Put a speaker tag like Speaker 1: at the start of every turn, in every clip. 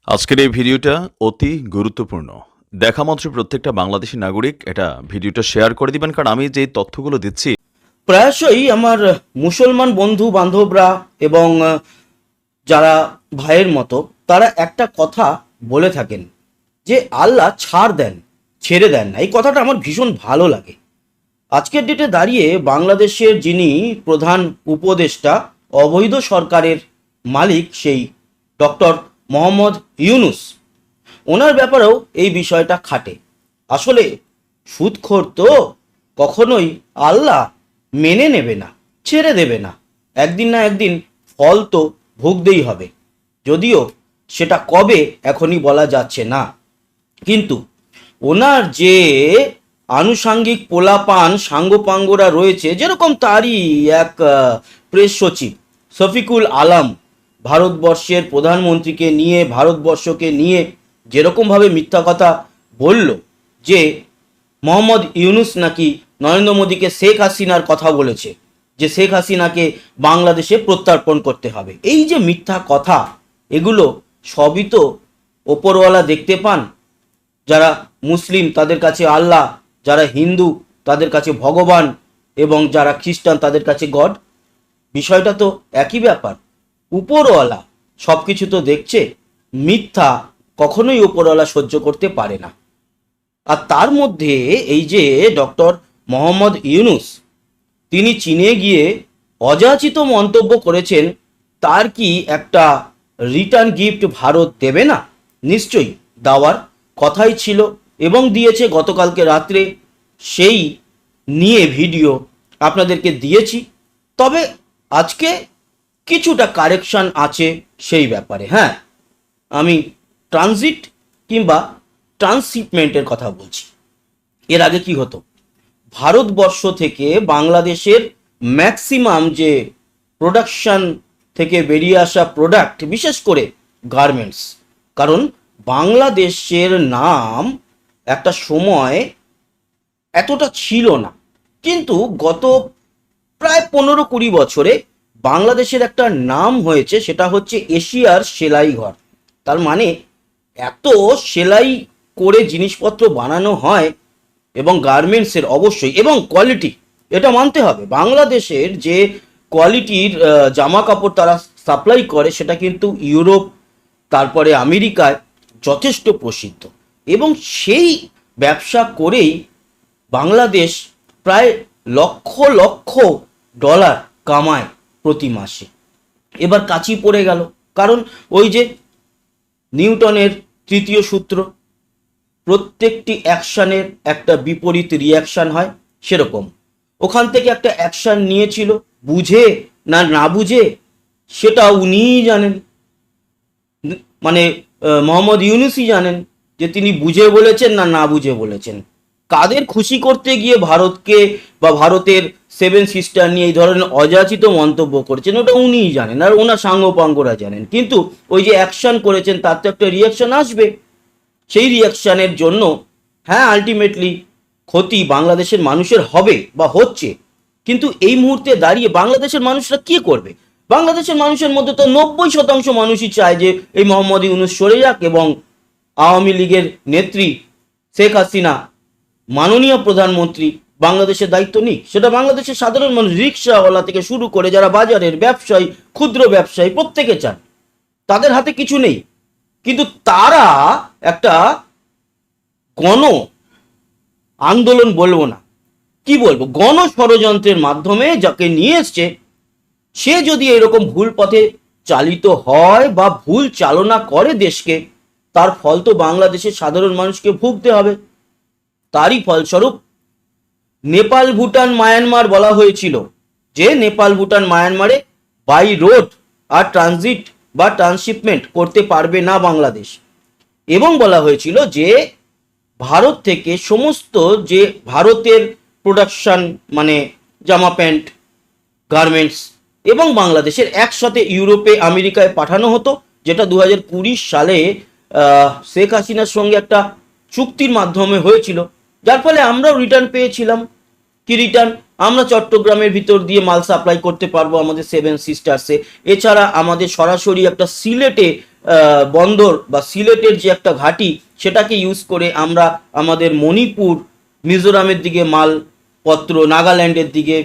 Speaker 1: আজকের এই ভিডিওটা অতি গুরুত্বপূর্ণ। দেখা মাত্র প্রত্যেকটা বাংলাদেশী নাগরিক এটা ভিডিওটা শেয়ার করে দিবেন, কারণ আমি যে তথ্যগুলো দিচ্ছি
Speaker 2: প্রায়শই আমার মুসলমান বন্ধু বান্ধবরা এবং যারা ভাইয়ের মতো তারা একটা কথা বলে থাকেন যে আল্লাহ ছাড় দেন, ছেড়ে দেন না। এই কথাটা আমার ভীষণ ভালো লাগে। আজকের ডেটে দাঁড়িয়ে বাংলাদেশের যিনি প্রধান উপদেষ্টা, অবৈধ সরকারের মালিক, সেই ডক্টর মোহাম্মদ ইউনুস, ওনার ব্যাপারেও এই বিষয়টা খাটে। আসলে সুদখোর তো কখনোই আল্লাহ মেনে নেবে না, ছেড়ে দেবে না। একদিন না একদিন ফল তো ভুগতেই হবে, যদিও সেটা কবে এখনই বলা যাচ্ছে না। কিন্তু ওনার যে আনুষাঙ্গিক পোলাপান সাঙ্গপাঙ্গরা রয়েছে, যেরকম তারই এক প্রেস সচিব শফিকুল আলম, ভারতবর্ষের প্রধানমন্ত্রীকে নিয়ে, ভারতবর্ষকে নিয়ে যেরকমভাবে মিথ্যা কথা বলল যে মোহাম্মদ ইউনুস নাকি নরেন্দ্র মোদীকে শেখ হাসিনার কথা বলেছে, যে শেখ হাসিনাকে বাংলাদেশে প্রত্যর্পণ করতে হবে। এই যে মিথ্যা কথা, এগুলো সবই তো ওপরওয়ালা দেখতে পান। যারা মুসলিম তাদের কাছে আল্লাহ, যারা হিন্দু তাদের কাছে ভগবান, এবং যারা খ্রিস্টান তাদের কাছে গড। বিষয়টা তো একই ব্যাপার। উপরওয়ালা সব কিছু তো দেখছে, মিথ্যা কখনোই উপরওয়ালা সহ্য করতে পারে না। আর তার মধ্যে এই যে ডক্টর মোহাম্মদ ইউনুস, তিনি চীনে গিয়ে অযাচিত মন্তব্য করেছেন, তার কি একটা রিটার্ন গিফট ভারত দেবে না? নিশ্চয়ই দেওয়ার কথাই ছিল এবং দিয়েছে। গতকালকে রাত্রে সেই নিয়ে ভিডিও আপনাদেরকে দিয়েছি। তবে আজকে কিছুটা কারেকশন আছে সেই ব্যাপারে। হ্যাঁ, আমি ট্রানজিট কিংবা ট্রান্সশিপমেন্টের কথা বলছি। এর আগে কি হতো, ভারতবর্ষ থেকে বাংলাদেশের ম্যাক্সিমাম যে প্রোডাকশন থেকে বেরিয়ে আসা প্রোডাক্ট, বিশেষ করে গার্মেন্টস, কারণ বাংলাদেশের নাম একটা সময় এতটা ছিল না, কিন্তু গত প্রায় 15-20 বছরে বাংলাদেশের একটা নাম হয়েছে, সেটা হচ্ছে এশিয়ার সেলাই ঘর। তার মানে এত সেলাই করে জিনিসপত্র বানানো হয়, এবং গার্মেন্টসের অবশ্যই, এবং কোয়ালিটি, এটা মানতে হবে। বাংলাদেশের যে কোয়ালিটির জামা কাপড় তারা সাপ্লাই করে, সেটা কিন্তু ইউরোপ, তারপরে আমেরিকায় যথেষ্ট প্রসিদ্ধ। এবং সেই ব্যবসা করেই বাংলাদেশ প্রায় লক্ষ লক্ষ ডলার কামায় প্রতি মাসে। এবার কাচি পড়ে গেল, কারণ ওই যে নিউটনের তৃতীয় সূত্র, প্রত্যেকটি অ্যাকশানের একটা বিপরীত রিয়াকশান হয়, সেরকম ওখান থেকে একটা অ্যাকশান নিয়েছিল, বুঝে না না বুঝে সেটা উনিই জানেন, মানে মোহাম্মদ ইউনুসই জানেন যে তিনি বুঝে বলেছেন না না বুঝে বলেছেন। কাদের খুশি করতে গিয়ে ভারতকে বা ভারতের 7 সিস্টার নিয়ে এই ধরনের অযাচিত মন্তব্য করেছেন, ওটা উনিই জানেন, আর ওনার সাঙ্গপাঙ্গরা জানেন। কিন্তু ওই যে অ্যাকশন করেছেন, তার তো একটা রিয়াকশন আসবে। সেই রিয়াকশানের জন্য হ্যাঁ, আলটিমেটলি ক্ষতি বাংলাদেশের মানুষের হবে বা হচ্ছে। কিন্তু এই মুহূর্তে দাঁড়িয়ে বাংলাদেশের মানুষরা কি করবে? বাংলাদেশের মানুষের মধ্যে তো 90% মানুষই চায় যে এই মোহাম্মদ ইউনুস সরে যাক, এবং আওয়ামী লীগের নেত্রী শেখ হাসিনা, মাননীয় প্রধানমন্ত্রী, বাংলাদেশের দায়িত্ব নিক। সেটা বাংলাদেশের সাধারণ মানুষ, রিক্সাওয়ালা থেকে শুরু করে যারা বাজারের ব্যবসায়ী, ক্ষুদ্র ব্যবসায়ী, প্রত্যেকে চান। তাদের হাতে কিছু নেই, কিন্তু তারা একটা গণ আন্দোলন বলবো না, কি বলবো, গণ ষড়যন্ত্রের মাধ্যমে যাকে নিয়ে এসছে, সে যদি এরকম ভুল পথে চালিত হয় বা ভুল চালনা করে দেশকে, তার ফল তো বাংলাদেশের সাধারণ মানুষকে ভুগতে হবে। তারই ফলস্বরূপ নেপাল, ভুটান, মায়ানমার বলা হয়েছিল যে নেপাল, ভুটান, মায়ানমারে বাই রোড আর ট্রানজিট বা ট্রান্সশিপমেন্ট করতে পারবে না বাংলাদেশ। এবং বলা হয়েছিল যে ভারত থেকে সমস্ত যে ভারতের প্রোডাকশন, মানে জামা প্যান্ট, গার্মেন্টস, এবং বাংলাদেশের একসাথে ইউরোপে, আমেরিকায় পাঠানো হতো, যেটা 2020 সালে শেখ হাসিনার সঙ্গে একটা চুক্তির মাধ্যমে হয়েছিল, যার ফলে আমরাও রিটার্ন পেয়েছিলাম। কি রিটার্ন? আমরা চট্টগ্রামের ভিতর দিয়ে মাল সাপ্লাই করতে পারবো আমাদের 7 সিস্টার্সে। এছাড়া আমাদের সরাসরি একটা সিলেটে বন্দর বা সিলেটের যে একটা ঘাঁটি সেটাকে ইউজ করে আমরা আমাদের মণিপুর, মিজোরামের দিকে মালপত্র, নাগাল্যান্ডের দিকে,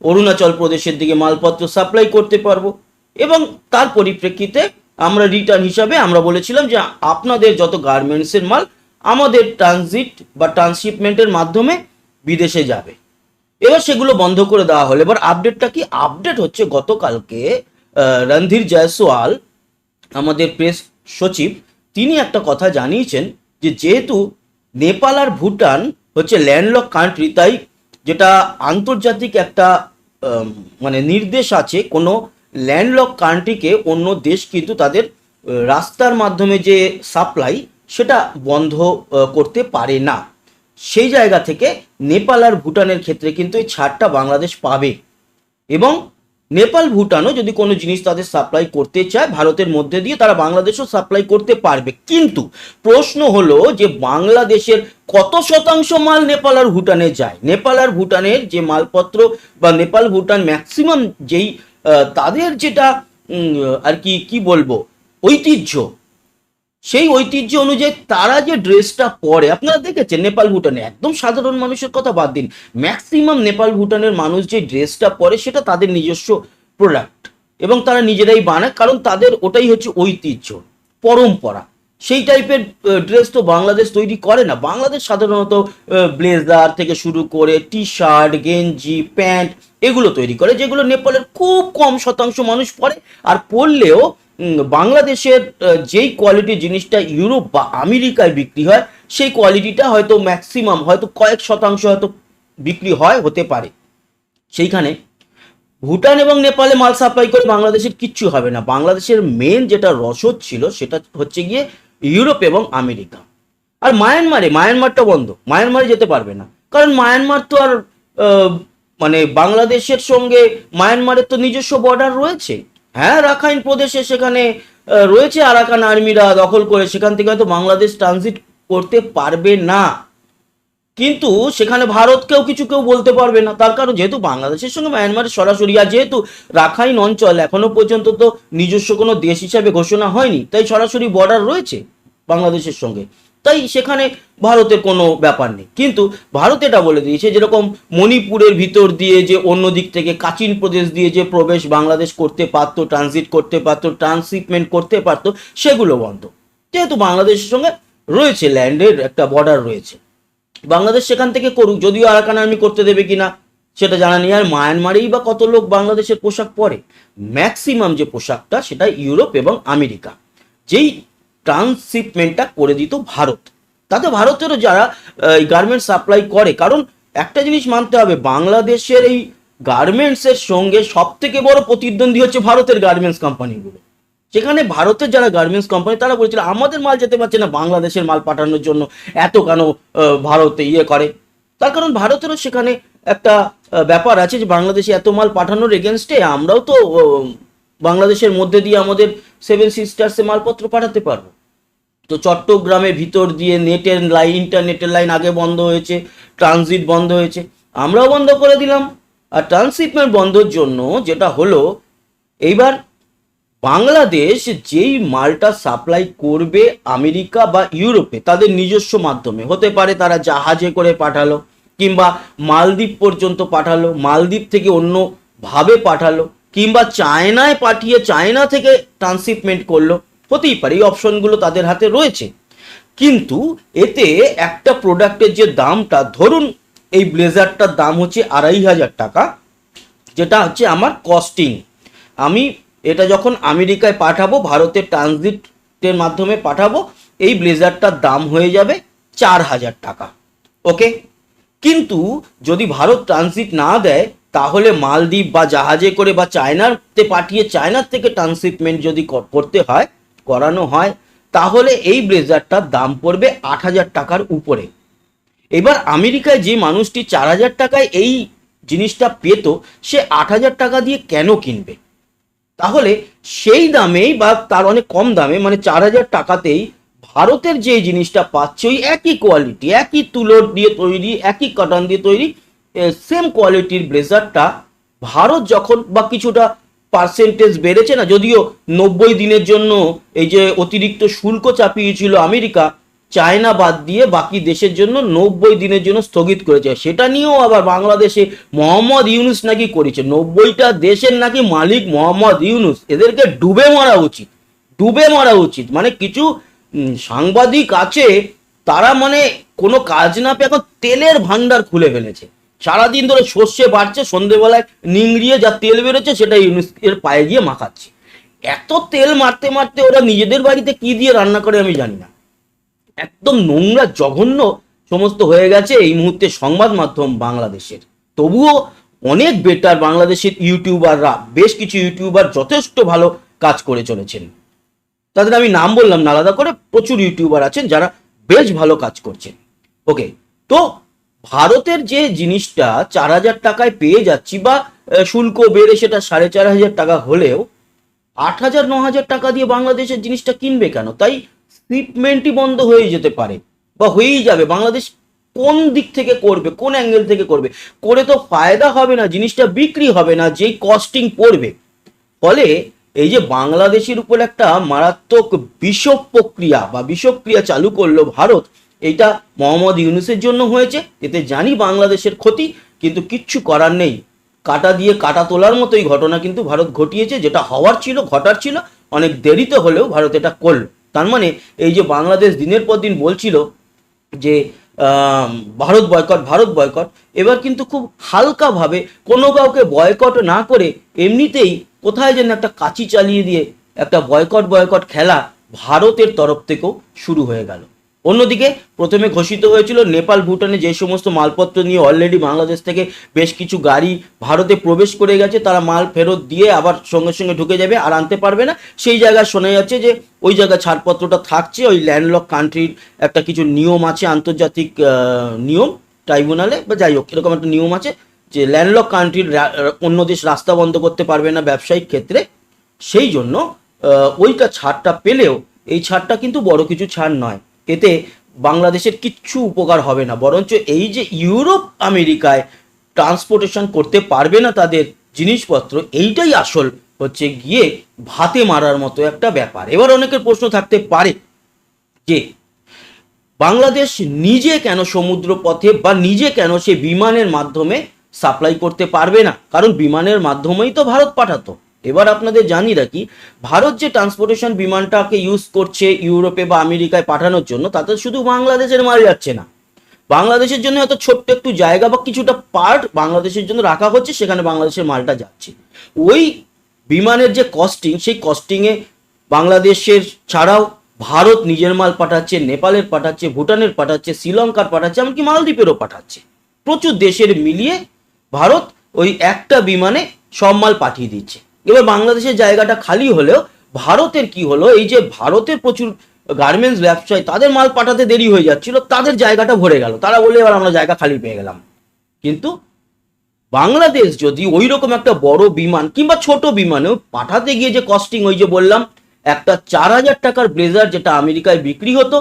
Speaker 2: অরুণাচল প্রদেশের দিকে মালপত্র সাপ্লাই করতে পারবো। এবং তার পরিপ্রেক্ষিতে আমরা রিটার্ন হিসাবে আমরা বলেছিলাম যে আপনাদের যত গার্মেন্টসের মাল আমাদের ট্রানজিট বা ট্রান্সশিপমেন্টের মাধ্যমে বিদেশে যাবে। এবার সেগুলো বন্ধ করে দেওয়া হলো। এবার আপডেটটা কি? আপডেট হচ্ছে গতকালকে রণধীর জয়সওয়াল, আমাদের প্রেস সচিব, তিনি একটা কথা জানিয়েছেন যে যেহেতু নেপাল আর ভুটান হচ্ছে ল্যান্ডলক কান্ট্রি, তাই যেটা আন্তর্জাতিক একটা মানে নির্দেশ আছে, কোনো ল্যান্ডলক কান্ট্রিকে অন্য দেশ কিন্তু তাদের রাস্তার মাধ্যমে যে সাপ্লাই সেটা বন্ধ করতে পারে না। সেই জায়গা থেকে নেপাল আর ভুটানের ক্ষেত্রে কিন্তু এই ছাড়টা বাংলাদেশ পাবে। এবং নেপাল ভুটানও যদি কোনো জিনিস তাদের সাপ্লাই করতে চায় ভারতের মধ্যে দিয়ে, তারা বাংলাদেশও সাপ্লাই করতে পারবে। কিন্তু প্রশ্ন হলো যে বাংলাদেশের কত শতাংশ মাল নেপাল আর ভুটানে যায়? নেপাল আর ভুটানের যে মালপত্র বা নেপাল ভুটান ম্যাক্সিমাম যেই তাদের যেটা আর কি বলবো ঐতিহ্য, সেই ঐতিহ্য অনুযায়ী তারা যে ড্রেসটা পরে, আপনারা দেখেছেন নেপাল ভুটানে, একদম সাধারণ মানুষের কথা বাদ দিন, ম্যাক্সিমাম নেপাল ভুটানের মানুষ যে ড্রেসটা পরে সেটা তাদের নিজস্ব প্রোডাক্ট এবং তারা নিজেরাই বানায়, কারণ তাদের ওটাই হচ্ছে ঐতিহ্য, পরম্পরা। সেই টাইপের ড্রেস তো বাংলাদেশ তৈরি করে না। বাংলাদেশ সাধারণত ব্লেজার থেকে শুরু করে টি শার্ট, গেঞ্জি, প্যান্ট এগুলো তৈরি করে, যেগুলো নেপালের খুব কম শতাংশ মানুষ পরে। আর পরলেও বাংলাদেশের যেই কোয়ালিটির জিনিসটা ইউরোপ বা আমেরিকায় বিক্রি হয় সেই কোয়ালিটিটা হয়তো ম্যাক্সিমাম, হয়তো কয়েক শতাংশ হয়তো বিক্রি হতে পারে। সেইখানে ভুটান এবং নেপালে মাল সাপ্লাই করে বাংলাদেশের কিচ্ছু হবে না। বাংলাদেশের মেন যেটা রসদ ছিল সেটা হচ্ছে গিয়ে ইউরোপ এবং আমেরিকা। আর মায়ানমারটা বন্ধ, মায়ানমারে যেতে পারবে না, কারণ মায়ানমার তো আর মানে বাংলাদেশের সঙ্গে মায়ানমারের তো নিজস্ব বর্ডার রয়েছে। হ্যাঁ, রাখাইন প্রদেশে সেখানে রয়েছে আরাকান আর্মিরা দখল করে, সেখান থেকে হয়তো বাংলাদেশ ট্রানজিট করতে পারবে না। কিন্তু সেখানে ভারতকেও কিছু কেউ বলতে পারবে না, তার কারণ যেহেতু বাংলাদেশের সঙ্গে মায়ানমারের সরাসরি, আর যেহেতু রাখাইন অঞ্চল এখনো পর্যন্ত তো নিজস্ব কোনো দেশ হিসাবে ঘোষণা হয়নি, তাই সরাসরি বর্ডার রয়েছে বাংলাদেশের সঙ্গে, তাই সেখানে ভারতের কোনো ব্যাপার নেই। কিন্তু ভারত এটা বলে দিয়েছে যেরকম মণিপুরের ভিতর দিয়ে যে অন্য দিক থেকে কাচিন প্রদেশ দিয়ে যে প্রবেশ বাংলাদেশ করতে পারতো, ট্রানজিট করতে পারতো, ট্রান্সশিপমেন্ট করতে পারতো, সেগুলো বন্ধ। যেহেতু বাংলাদেশের সঙ্গে রয়েছে ল্যান্ডের একটা বর্ডার রয়েছে, বাংলাদেশ সেখান থেকে করুক, যদিও আরাকান আর্মি করতে দেবে কিনা সেটা জানা নেই। আর মায়ানমারেই বা কত লোক বাংলাদেশের পোশাক পরে? ম্যাক্সিমাম যে পোশাকটা সেটা ইউরোপ এবং আমেরিকা, যেই ট্রান্সশিপমেন্টটা করে দিত ভারত, তাতে ভারতেরও যারা গার্মেন্টস সাপ্লাই করে, কারণ একটা জিনিস মানতে হবে, বাংলাদেশের এই গার্মেন্টসের সঙ্গে সব থেকে বড় প্রতিদ্বন্দ্বী হচ্ছে ভারতের গার্মেন্টস কোম্পানিগুলো। সেখানে ভারতের যারা গার্মেন্টস কোম্পানি তারা বলেছিল আমাদের মাল যেতে পারছে না, বাংলাদেশের মাল পাঠানোর জন্য এত কেন ভারতে করে? তার কারণ ভারতেরও সেখানে একটা ব্যাপার আছে যে বাংলাদেশে এত মাল পাঠানোর এগেনস্টে আমরাও তো বাংলাদেশের মধ্যে দিয়ে আমাদের সেভেন সিস্টার্সে মালপত্র পাঠাতে পারবো। তো চট্টগ্রামের ভিতর দিয়ে নেটের লাইন, ইন্টারনেটের লাইন আগে বন্ধ হয়েছে, ট্রানজিট বন্ধ হয়েছে, আমরাও বন্ধ করে দিলাম। আর ট্রান্সশিপমেন্ট বন্ধর জন্য যেটা হলো, এইবার বাংলাদেশ যেই মালটা সাপ্লাই করবে আমেরিকা বা ইউরোপে তাদের নিজস্ব মাধ্যমে, হতে পারে তারা জাহাজে করে পাঠালো, কিংবা মালদ্বীপ পর্যন্ত পাঠালো, মালদ্বীপ থেকে অন্য ভাবে পাঠালো, কিংবা চায়নায় পাঠিয়ে চায়না থেকে ট্রান্সশিপমেন্ট করলো, হতেই পারে, এই অপশনগুলো তাদের হাতে রয়েছে। কিন্তু এতে একটা প্রোডাক্টের যে দামটা, ধরুন এই ব্লেজারটার দাম হচ্ছে 2500 টাকা, যেটা হচ্ছে আমার কস্টিং, আমি এটা যখন আমেরিকায় পাঠাবো, ভারতের ট্রানজিটের মাধ্যমে পাঠাবো, এই ব্লেজারটার দাম হয়ে যাবে 4000 টাকা। ওকে, কিন্তু যদি ভারত ট্রানজিট না দেয়, তাহলে মালদ্বীপ বা জাহাজে করে বা চায়নাতে পাঠিয়ে চায়নার থেকে ট্রান্সশিপমেন্ট যদি করানো হয়, তাহলে এই ব্লেজারটার দাম পড়বে 8000 টাকার উপরে। এবার আমেরিকায় যে মানুষটি 4000 টাকায় এই জিনিসটা পেত, সে 8000 টাকা দিয়ে কেন কিনবে? তাহলে সেই দামেই বা তার অনেক কম দামে, মানে 4000 টাকাতেই ভারতের যে জিনিসটা পাচ্ছে, ওই একই কোয়ালিটি, একই তুলোর দিয়ে তৈরি, একই কটন দিয়ে তৈরি, সেম কোয়ালিটির ব্লেজারটা ভারত যখন বা কিছুটা পার্সেন্টেজ বেড়েছে না, যদিও 90 দিনের জন্য এই যে অতিরিক্ত শুল্ক চাপিয়েছিল আমেরিকা, চায়না বাদ দিয়ে বাকি দেশের জন্য 90 দিনের জন্য স্থগিত করেছে। সেটা নিয়েও আবার বাংলাদেশে মোহাম্মদ ইউনুস নাকি করেছে। 90টা দেশের নাকি মালিক মোহাম্মদ ইউনুস। এদেরকে ডুবে মারা উচিত, ডুবে মারা উচিত। মানে কিছু সাংবাদিক আছে, তারা মানে কোনো কাজ না পেয়ে এখন তেলের ভান্ডার খুলে ফেলেছে। সারাদিন ধরে সর্ষে বাড়ছে, সন্ধেবেলায় নিংড়িয়ে যা তেল বেরোচ্ছে সেটা ইউনুস এর পায়ে গিয়ে মাখাচ্ছে। এত তেল মারতে মারতে ওরা নিজেদের বাড়িতে কি দিয়ে রান্না করে আমি জানি না। একদম নোংরা জঘন্য সমস্ত হয়ে গেছে এই মুহূর্তে সংবাদ মাধ্যম বাংলাদেশের। তবুও অনেক বেটার বাংলাদেশের ইউটিউবাররা, বেশ কিছু ইউটিউবার যথেষ্ট ভালো কাজ করে চলেছেন। তাদের আমি নাম বললাম না আলাদা করে, প্রচুর ইউটিউবার আছেন যারা বেশ ভালো কাজ করছেন। ওকে, তো ভারতের যে জিনিসটা 4,000 টাকায় পেয়ে যাচ্ছি, বা শুল্ক বেড়ে সেটা 4,500 টাকা হলেও 8,000 9,000 টাকা দিয়ে বাংলাদেশের জিনিসটা কিনবে কেন? তাই শিপমেন্টই বন্ধ হয়ে যেতে পারে বা হয়েই যাবে। বাংলাদেশ কোন দিক থেকে করবে, কোন অ্যাঙ্গেল থেকে করবে? করে তো ফায়দা হবে না, জিনিসটা বিক্রি হবে না, যেই কস্টিং পড়বে। ফলে এই যে বাংলাদেশের উপর একটা মারাত্মক বিষক্রিয়া চালু করলো ভারত, এইটা মোহাম্মদ ইউনুসের জন্য হয়েছে। এতে জানি বাংলাদেশের ক্ষতি, কিন্তু কিচ্ছু করার নেই। কাটা দিয়ে কাটা তোলার মতোই ঘটনা কিন্তু ভারত ঘটিয়েছে। যেটা হওয়ার ছিল, ঘটার ছিল, অনেক দেরিতে হলেও ভারত এটা করল। তার মানে এই যে বাংলাদেশ দিনের পর দিন বলছিল যে ভারত বয়কট, ভারত বয়কট, এবার কিন্তু খুব হালকাভাবে কোনো কাউকে বয়কট না করে এমনিতেই কোথায় যেন একটা কাঁচি চালিয়ে দিয়ে একটা বয়কট খেলা ভারতের তরফ থেকেও শুরু হয়ে গেল। অন্যদিকে প্রথমে ঘোষিত হয়েছিল নেপাল ভুটানে যে সমস্ত মালপত্র নিয়ে অলরেডি বাংলাদেশ থেকে বেশ কিছু গাড়ি ভারতে প্রবেশ করে গেছে, তারা মাল ফেরত দিয়ে আবার সঙ্গে সঙ্গে ঢুকে যাবে আর আনতে পারবে না। সেই জায়গায় শোনা যাচ্ছে যে ওই জায়গায় ছাড়পত্রটা থাকছে, ওই ল্যান্ডলক কান্ট্রির একটা কিছু নিয়ম আছে, আন্তর্জাতিক নিয়ম ট্রাইব্যুনালে বা যাই হোক এরকম একটা নিয়ম আছে যে ল্যান্ডলক কান্ট্রির অন্য দেশ রাস্তা বন্ধ করতে পারবে না ব্যবসায়িক ক্ষেত্রে। সেই জন্য ওইটা ছাড়টা পেলেও এই ছাড়টা কিন্তু বড় কিছু ছাড় নয়। এতে বাংলাদেশের কিচ্ছু উপকার হবে না, বরঞ্চ এই যে ইউরোপ আমেরিকায় ট্রান্সপোর্টেশন করতে পারবে না তাদের জিনিসপত্র, এইটাই আসল হচ্ছে গিয়ে ভাতে মারার মতো একটা ব্যাপার। এবার অনেকের প্রশ্ন থাকতে পারে যে বাংলাদেশ নিজে কেন সমুদ্র পথে বা নিজে কেন সে বিমানের মাধ্যমে সাপ্লাই করতে পারবে না? কারণ বিমানের মাধ্যমেই তো ভারত পাঠাতো। এবার আপনাদের জানি রাখি, ভারত যে ট্রান্সপোর্টেশন বিমানটাকে ইউজ করছে ইউরোপে বা আমেরিকায় পাঠানোর জন্য, তাতে শুধু বাংলাদেশের মাল যাচ্ছে না। বাংলাদেশের জন্য হয়তো ছোট্ট একটু জায়গা বা কিছুটা পার্ট বাংলাদেশের জন্য রাখা হচ্ছে, সেখানে বাংলাদেশের মালটা যাচ্ছে। ওই বিমানের যে কস্টিং, সেই কস্টিংয়ে বাংলাদেশের ছাড়াও ভারত নিজের মাল পাঠাচ্ছে, নেপালের পাঠাচ্ছে, ভুটানের পাঠাচ্ছে, শ্রীলঙ্কার পাঠাচ্ছে, এমনকি মালদ্বীপেরও পাঠাচ্ছে। প্রচুর দেশের মিলিয়ে ভারত ওই একটা বিমানে সব মাল পাঠিয়ে দিচ্ছে। এবার বাংলাদেশের জায়গাটা খালি হলেও ভারতের কি হলো, এই যে ভারতের প্রচুর গার্মেন্টস ব্যবসায়ী, তাদের মাল পাঠাতে দেরি হয়ে যাচ্ছিল, তাদের জায়গাটা ভরে গেল। তারা বলে এবার আমরা জায়গা খালি পেয়ে গেলাম। কিন্তু বাংলাদেশ যদি ওই রকম একটা বড় বিমান কিংবা ছোট বিমানেও পাঠাতে গিয়ে যে কস্টিং, ওই যে বললাম একটা 4,000 টাকার ব্লেজার যেটা আমেরিকায় বিক্রি হতো,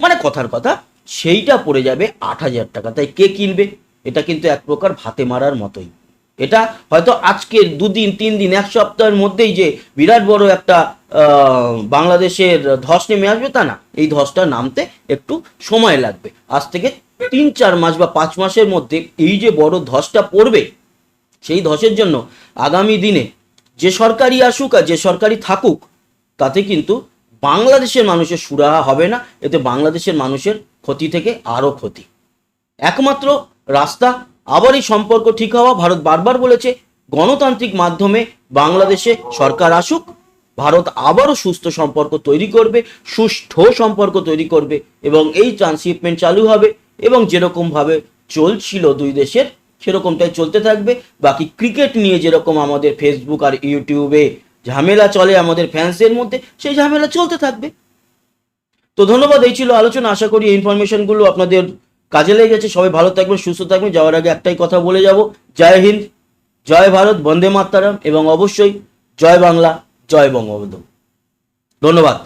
Speaker 2: মানে কথার কথা, সেইটা পড়ে যাবে 8,000 টাকা। তাই কে কিনবে? এটা কিন্তু এক প্রকার ভাতে মারার মতোই। এটা হয়তো আজকের 2 দিন 3 দিন 1 সপ্তাহের মধ্যেই যে বিরাট বড় একটা বাংলাদেশের ধস নেমে আসবে তা না। এই ধসটা নামতে একটু সময় লাগবে। আজ থেকে 3-4 মাস বা 5 মাসের মধ্যে এই যে বড় ধসটা পড়বে, সেই ধসের জন্য আগামী দিনে যে সরকারি আসুক আর যে সরকারি থাকুক, তাতে কিন্তু বাংলাদেশের মানুষের সুরাহা হবে না। এতে বাংলাদেশের মানুষের ক্ষতি থেকে আরও ক্ষতি। একমাত্র রাস্তা আবার এই সম্পর্ক ঠিক হওয়া। ভারত বারবার বলেছে গণতান্ত্রিক মাধ্যমে বাংলাদেশে সরকার আসুক, ভারত আবারও সুস্থ সম্পর্ক তৈরি করবে, সুষ্ঠু সম্পর্ক তৈরি করবে এবং এই ট্রান্সশিপমেন্ট চালু হবে এবং যেরকমভাবে চলছিল দুই দেশের সেরকমটাই চলতে থাকবে। বাকি ক্রিকেট নিয়ে যেরকম আমাদের ফেসবুক আর ইউটিউবে ঝামেলা চলে আমাদের ফ্যান্সের মধ্যে, সেই ঝামেলা চলতে থাকবে। তো ধন্যবাদ, এই ছিল আলোচনা। আশা করি এই ইনফরমেশনগুলো আপনাদের কাজে লেগে গেছে। সবাই ভালো থাকবেন, সুস্থ থাকবেন। যাওয়ার আগে একটাই কথা বলে যাব, জয় হিন্দ, জয় ভারত, বন্দে মাতরম এবং অবশ্যই জয় বাংলা, জয় বঙ্গবন্ধু। ধন্যবাদ।